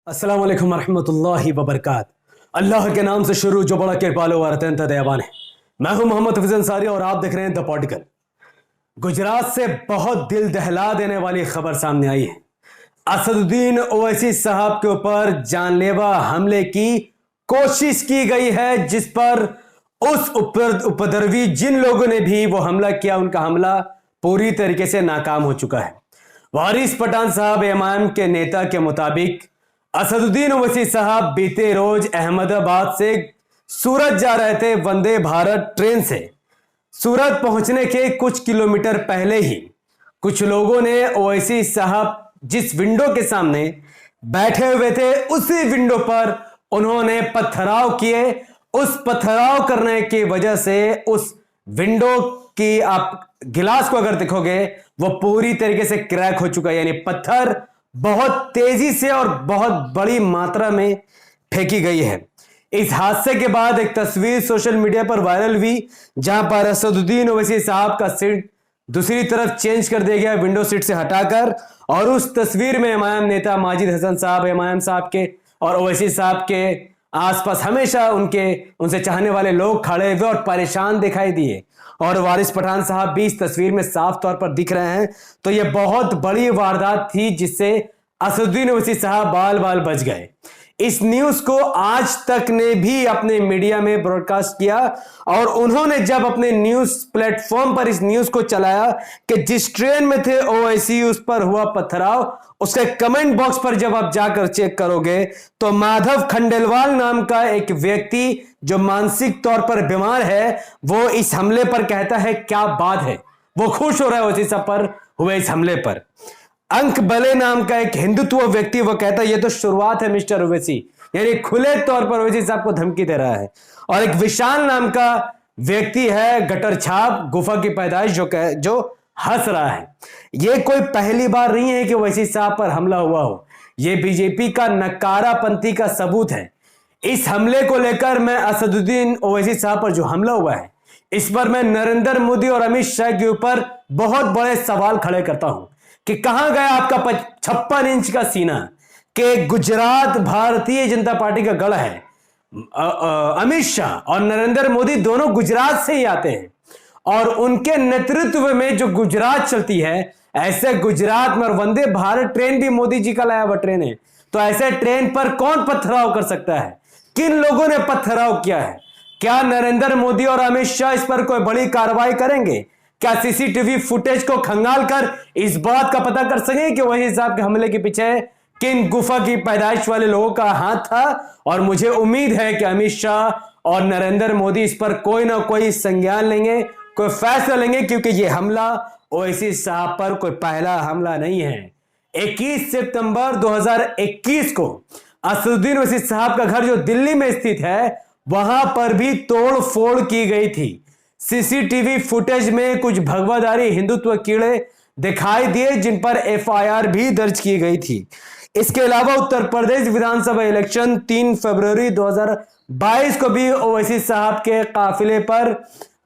अस्सलाम वालेकुम रहमतुल्लाहि व बरकात। अल्लाह के नाम से शुरू जो बड़ा कृपालु और अत्यंत दयावान है। मैं हूं मोहम्मद हफीज अंसारी और आप देख रहे हैं द पॉलिटिकल। गुजरात से बहुत दिल दहला देने वाली खबर सामने आई है। असदुद्दीन ओवैसी साहब के ऊपर जानलेवा हमले की कोशिश की गई है, जिस पर उस उपद्रवी जिन लोगों ने भी वो हमला किया, उनका हमला पूरी तरीके से नाकाम हो चुका है। वारिस पठान साहब एमआईएम के नेता के मुताबिक असदुद्दीन ओवैसी साहब बीते रोज अहमदाबाद से सूरत जा रहे थे। वंदे भारत ट्रेन से सूरत पहुंचने के कुछ किलोमीटर पहले ही कुछ लोगों ने ओवैसी साहब जिस विंडो के सामने बैठे हुए थे, उसी विंडो पर उन्होंने पथराव किए। उस पथराव करने की वजह से उस विंडो की आप गिलास को अगर देखोगे वो पूरी तरीके से क्रैक हो चुका है, यानी पत्थर बहुत तेजी से और बहुत बड़ी मात्रा में फेंकी गई है। इस हादसे के बाद एक तस्वीर सोशल मीडिया पर वायरल हुई, जहां पर असदुद्दीन ओवैसी साहब का सीट दूसरी तरफ चेंज कर दिया गया, विंडो सीट से हटाकर, और उस तस्वीर में एमआईएम नेता माजिद हसन साहब, एमआईएम साहब के और ओवैसी साहब के आसपास हमेशा उनसे चाहने वाले लोग खड़े हुए और परेशान दिखाई दिए, और वारिस पठान साहब भी इस तस्वीर में साफ तौर पर दिख रहे हैं। तो यह बहुत बड़ी वारदात थी जिससे असदुद्दीन ओवैसी साहब बाल बाल बच गए। इस न्यूज को आज तक ने भी अपने मीडिया में ब्रॉडकास्ट किया, और उन्होंने जब अपने न्यूज प्लेटफॉर्म पर इस न्यूज को चलाया कि जिस ट्रेन में थे ओवैसी, उस पर हुआ पथराव, उसके कमेंट बॉक्स पर जब आप जाकर चेक करोगे तो माधव खंडेलवाल नाम का एक व्यक्ति जो मानसिक तौर पर बीमार है, वो इस हमले पर कहता है क्या बात है, वो खुश हो रहा है ओवैसी साहब पर हुए इस हमले पर। अंक बले नाम का एक हिंदुत्व व्यक्ति वो कहता है ये तो शुरुआत है मिस्टर ओवैसी, यानी खुले तौर पर ओवैसी साहब को धमकी दे रहा है। और एक विशाल नाम का व्यक्ति है गटर छाप गुफा की पैदाइश जो हंस रहा है। ये कोई पहली बार नहीं है कि ओवैसी साहब पर हमला हुआ हो, ये बीजेपी का नकारापंथी का सबूत है। इस हमले को लेकर मैं असदुद्दीन ओवैसी साहब पर जो हमला हुआ है, इस पर मैं नरेंद्र मोदी और अमित शाह के ऊपर बहुत बड़े सवाल खड़े करता हूं कि कहां गया आपका 56 इंच का सीना, कि गुजरात भारतीय जनता पार्टी का गढ़ है। अमित शाह और नरेंद्र मोदी दोनों गुजरात से ही आते हैं, और उनके नेतृत्व में जो गुजरात चलती है, ऐसे गुजरात में, और वंदे भारत ट्रेन भी मोदी जी का लाया हुआ ट्रेन है, तो ऐसे ट्रेन पर कौन पथराव कर सकता है? किन लोगों ने पथराव किया है? क्या नरेंद्र मोदी और अमित शाह इस पर कोई बड़ी कार्रवाई करेंगे? क्या सीसीटीवी फुटेज को खंगाल कर इस बात का पता कर सकें कि वही साहब के हमले के पीछे किन गुफा की पैदाइश वाले लोगों का हाथ था? और मुझे उम्मीद है कि अमित शाह और नरेंद्र मोदी इस पर कोई ना कोई संज्ञान लेंगे, कोई फैसला लेंगे, क्योंकि यह हमला ओवैसी साहब पर कोई पहला हमला नहीं है। 21 सितंबर 2021 को असदुद्दीन ओवैसी साहब का घर जो दिल्ली में स्थित है, वहां पर भी तोड़ फोड़ की गई थी। सीसीटीवी फुटेज में कुछ भगवाधारी हिंदुत्व कीड़े दिखाई दिए, जिन पर एफआईआर भी दर्ज की गई थी। इसके अलावा उत्तर प्रदेश विधानसभा इलेक्शन 3 फरवरी 2022 को भी ओवैसी साहब के काफिले पर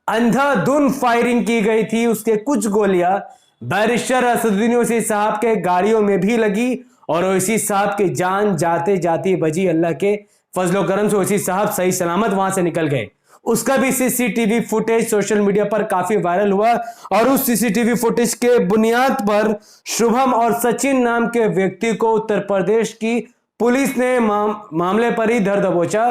अंधाधुंध फायरिंग की गई थी। उसके कुछ गोलियां बैरिस्टर असदुद्दीन ओवैसी साहब के गाड़ियों में भी लगी, और ओवैसी साहब की जान जाते जाती बची। अल्लाह के फजलो करम से ओवैसी साहब सही सलामत वहां से निकल गए। उसका भी सीसीटीवी फुटेज सोशल मीडिया पर काफी वायरल हुआ, और उस सीसीटीवी फुटेज के बुनियाद पर शुभम और सचिन नाम के व्यक्ति को उत्तर प्रदेश की पुलिस ने मामले पर ही धर दबोचा,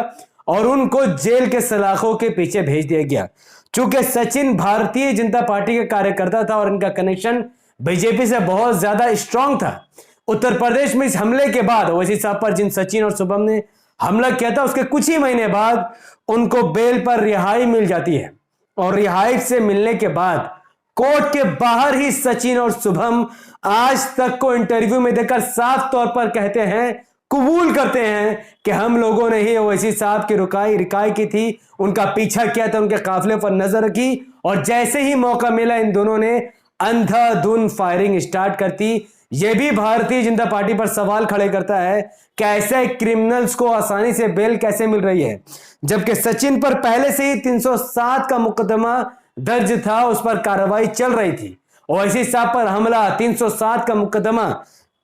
और उनको जेल के सलाखों के पीछे भेज दिया गया। चूंकि सचिन भारतीय जनता पार्टी के कार्यकर्ता था और इनका कनेक्शन बीजेपी से बहुत ज्यादा स्ट्रांग था, उत्तर प्रदेश में इस हमले के बाद ओवैसी साहब पर जिन सचिन और शुभम ने हमला किया था, उसके कुछ ही महीने बाद उनको बेल पर रिहाई मिल जाती है, और रिहाई से मिलने के बाद कोर्ट के बाहर ही सचिन और शुभम आज तक को इंटरव्यू में देकर साफ तौर पर कहते हैं, कबूल करते हैं कि हम लोगों ने ही ओवैसी साहब की रिकाई की थी, उनका पीछा किया था, उनके काफिले पर नजर रखी, और जैसे ही मौका मिला इन दोनों ने अंधाधुंध फायरिंग स्टार्ट कर दी। यह भी भारतीय जनता पार्टी पर सवाल खड़े करता है कि ऐसे क्रिमिनल्स को आसानी से बेल कैसे मिल रही है, जबकि सचिन पर पहले से ही 307 का मुकदमा दर्ज था, उस पर कार्रवाई चल रही थी। ओवैसी साहब पर हमला 307 का मुकदमा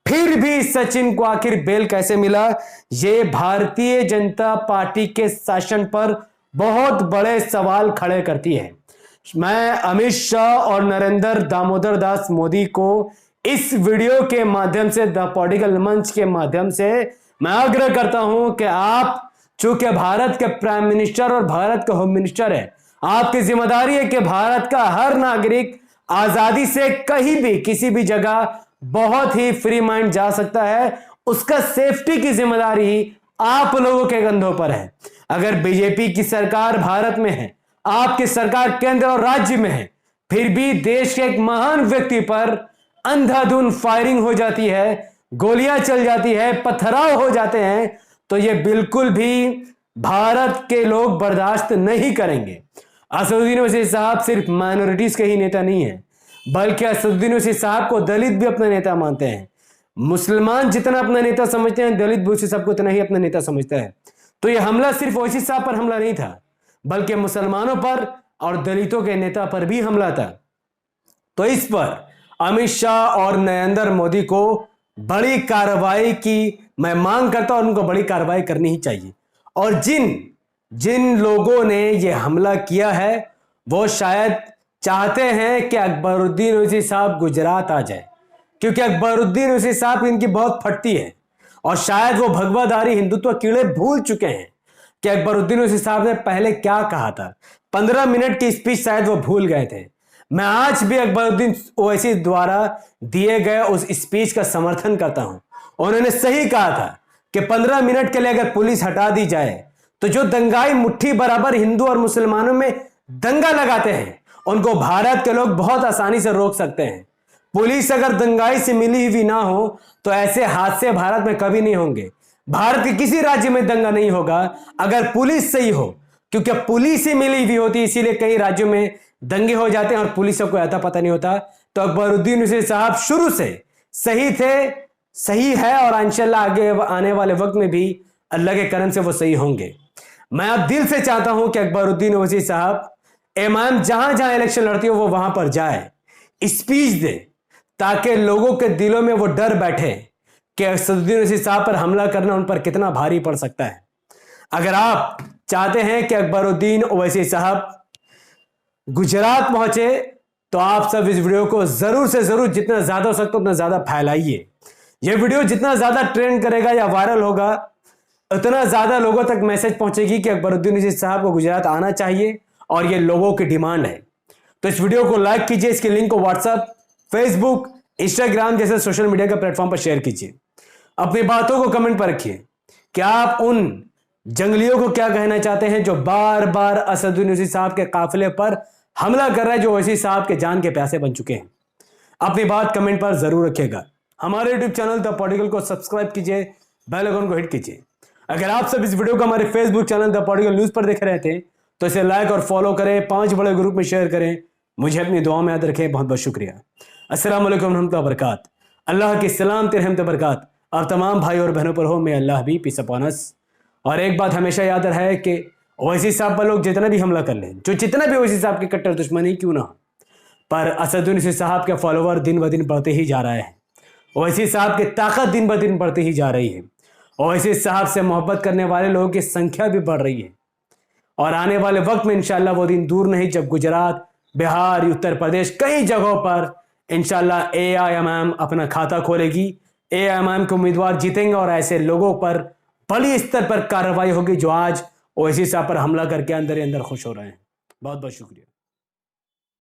फिर भी सचिन को आखिर बेल कैसे मिला, ये भारतीय जनता पार्टी के शासन पर बहुत बड़े सवाल खड़े करती है। मैं अमित शाह और नरेंद्र दामोदर दास मोदी को इस वीडियो के माध्यम से, द पॉलिटिकल मंच के माध्यम से मैं आग्रह करता हूं कि आप चूंकि भारत के प्राइम मिनिस्टर और भारत के होम मिनिस्टर है, आपकी जिम्मेदारी है कि भारत का हर नागरिक आजादी से कहीं भी किसी भी जगह बहुत ही फ्री माइंड जा सकता है। उसका सेफ्टी की जिम्मेदारी आप लोगों के कंधों पर है। अगर बीजेपी की सरकार भारत में है, आपकी सरकार केंद्र और राज्य में है, फिर भी देश के एक महान व्यक्ति पर अंधाधुंध फायरिंग हो जाती है, गोलियां चल जाती है, पथराव हो जाते हैं, तो ये बिल्कुल भी भारत के लोग बर्दाश्त नहीं करेंगे। असदुद्दीन ओवैसी साहब सिर्फ माइनॉरिटीज के ही नेता नहीं है, बल्कि असदुद्दीन ओवैसी साहब को दलित भी अपना नेता मानते हैं। मुसलमान जितना अपना नेता समझते हैं, दलित भी ओवैसी साहब को उतना ही अपना नेता समझता है। तो यह हमला सिर्फ ओवैसी साहब पर हमला नहीं था, बल्कि मुसलमानों पर और दलितों के नेता पर भी हमला था। तो इस पर अमित शाह और नरेंद्र मोदी को बड़ी कार्रवाई की मैं मांग करता हूं, और उनको बड़ी कार्रवाई करनी ही चाहिए। और जिन लोगों ने यह हमला किया है, वो शायद चाहते हैं कि अकबरुद्दीन ओवैसी साहब गुजरात आ जाए, क्योंकि अकबरुद्दीन ओवैसी साहब इनकी बहुत फटती है, और शायद वो भगवाधारी हिंदुत्व कीड़े भूल चुके हैं कि अकबरुद्दीन ओवैसी साहब ने पहले क्या कहा था। 15 मिनट की स्पीच शायद वो भूल गए थे। मैं आज भी अकबरुद्दीन ओवैसी द्वारा दिए गए उस स्पीच का समर्थन करता हूं। उन्होंने सही कहा था कि 15 मिनट के लिए अगर पुलिस हटा दी जाए, तो जो दंगाई मुट्ठी बराबर हिंदू और मुसलमानों में दंगा लगाते हैं, उनको भारत के लोग बहुत आसानी से रोक सकते हैं। पुलिस अगर दंगाई से मिली हुई ना हो, तो ऐसे हादसे भारत में कभी नहीं होंगे। भारत के किसी राज्य में दंगा नहीं होगा अगर पुलिस सही हो, क्योंकि पुलिस ही मिली हुई होती, इसीलिए कई राज्यों में दंगे हो जाते हैं और पुलिस को आता पता नहीं होता। तो अकबरुद्दीन ओवैसी साहब शुरू से सही थे, सही है, और इंशाल्लाह आगे आने वाले वक्त में भी अल्लाह के करम से वो सही होंगे। मैं अब दिल से चाहता हूं कि अकबरुद्दीन ओवैसी साहब इमाम जहां जहां इलेक्शन लड़ती हो वो वहां पर जाए, स्पीच दे, ताकि लोगों के दिलों में वो डर बैठे कि असदुद्दीन ओवैसी साहब पर हमला करना उन पर कितना भारी पड़ सकता है। अगर आप चाहते हैं कि अकबरुद्दीन ओवैसी साहब गुजरात पहुंचे, तो आप सब इस वीडियो को जरूर से जरूर जितना ज्यादा हो सकता उतना ज्यादा फैलाइए। यह वीडियो जितना ज्यादा ट्रेंड करेगा या वायरल होगा, उतना ज्यादा लोगों तक मैसेज पहुंचेगी कि अकबरुद्दीन ओवैसी साहब को गुजरात आना चाहिए, और ये लोगों की डिमांड है। तो इस वीडियो को लाइक कीजिए, इसके लिंक को व्हाट्सएप, फेसबुक, इंस्टाग्राम जैसे सोशल मीडिया के प्लेटफॉर्म पर शेयर कीजिए। अपनी बातों को कमेंट पर रखिए कि आप उन जंगलियों को क्या कहना चाहते हैं जो बार बार असदुद्दीन ओवैसी साहब के काफिले पर हमला कर रहा है, जो ओवैसी साहब के जान के प्यासे बन चुके हैं। अपनी बात कमेंट पर जरूर रखिएगा। हमारे यूट्यूब चैनल द पॉलिटिकल को सब्सक्राइब कीजिए, बेल आइकन को हिट कीजिए। अगर आप सब इस वीडियो को हमारे Facebook channel the political news पर देख रहे थे, तो इसे लाइक और फॉलो करें, 5 बड़े ग्रुप में शेयर करें। मुझे अपनी दुआ में याद रखें। बहुत बहुत शुक्रिया। अस्सलाम वालेकुम रहमतुल्लाहि व बरकात। अल्लाह की सलाम रहमत बरकात आप तमाम भाई और बहनों पर हो। मे अल्लाह भी पीस अपॉन अस। और एक बात हमेशा याद रहे कि ओवैसी साहब पर लोग जितना भी हमला कर लें, जो जितना भी ओवैसी साहब के कट्टर दुश्मन ही क्यों ना हो, पर असदुद्दीन ओवैसी साहब के फॉलोवर दिन ब दिन बढ़ते ही जा रहे हैं। ओवैसी साहब की ताकत दिन ब दिन बढ़ती ही जा रही है। ओवैसी साहब से मोहब्बत करने वाले लोगों की संख्या भी बढ़ रही है। और आने वाले वक्त में इंशाल्लाह वो दिन दूर नहीं जब गुजरात, बिहार, उत्तर प्रदेश, कई जगहों पर इंशाल्लाह AIMIM अपना खाता खोलेगी। AIMIM के उम्मीदवार जीतेंगे और ऐसे लोगों पर बड़ी स्तर पर कार्रवाई होगी जो आज ओवैसी साहब पर हमला करके अंदर ही अंदर खुश हो रहे हैं। बहुत बहुत शुक्रिया।